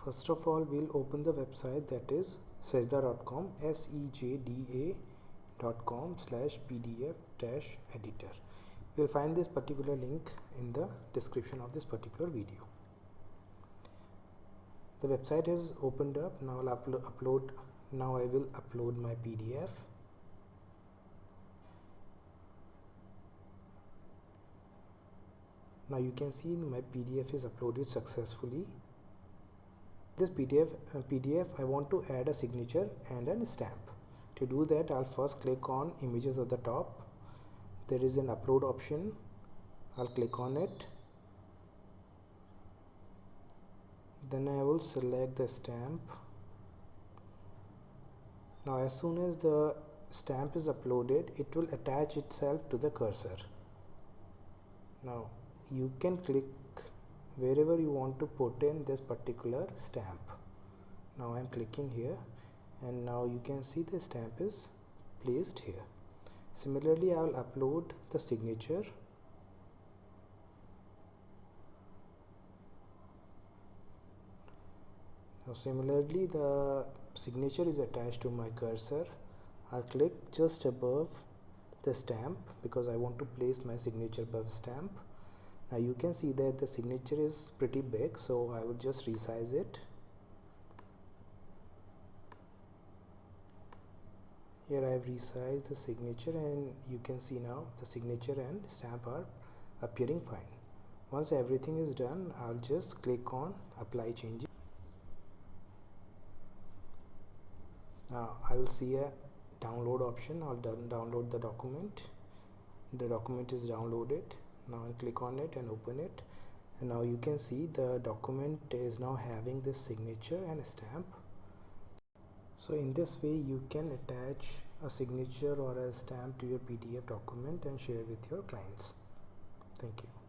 First of all, we'll open the website, that is sejda.com, sejda.com/pdf-editor. You'll find this particular link in the description of this particular video. The website is opened up. Now I will upload my PDF. Now you can see my PDF is uploaded successfully. This PDF I want to add a signature and a stamp. To do that, I'll first click on images at the top. There is an upload option. I'll click on it. Then I will select the stamp. Now as soon as the stamp is uploaded, it will attach itself to the cursor. Now you can click wherever you want to put in this particular stamp. Now I am clicking here, and now you can see the stamp is placed here. Similarly, I will upload the signature. Now similarly, the signature is attached to my cursor. I'll click just above the stamp because I want to place my signature above stamp. Now you can see that the signature is pretty big, so I will just resize it. Here I have resized the signature, and you can see now the signature and stamp are appearing fine. Once everything is done, I'll just click on apply changes. Now I will see a download option. I'll download the document. The document is downloaded. Now I'll click on it and open it, and now you can see the document is now having this signature and a stamp. So in this way you can attach a signature or a stamp to your PDF document and share with your clients. Thank you.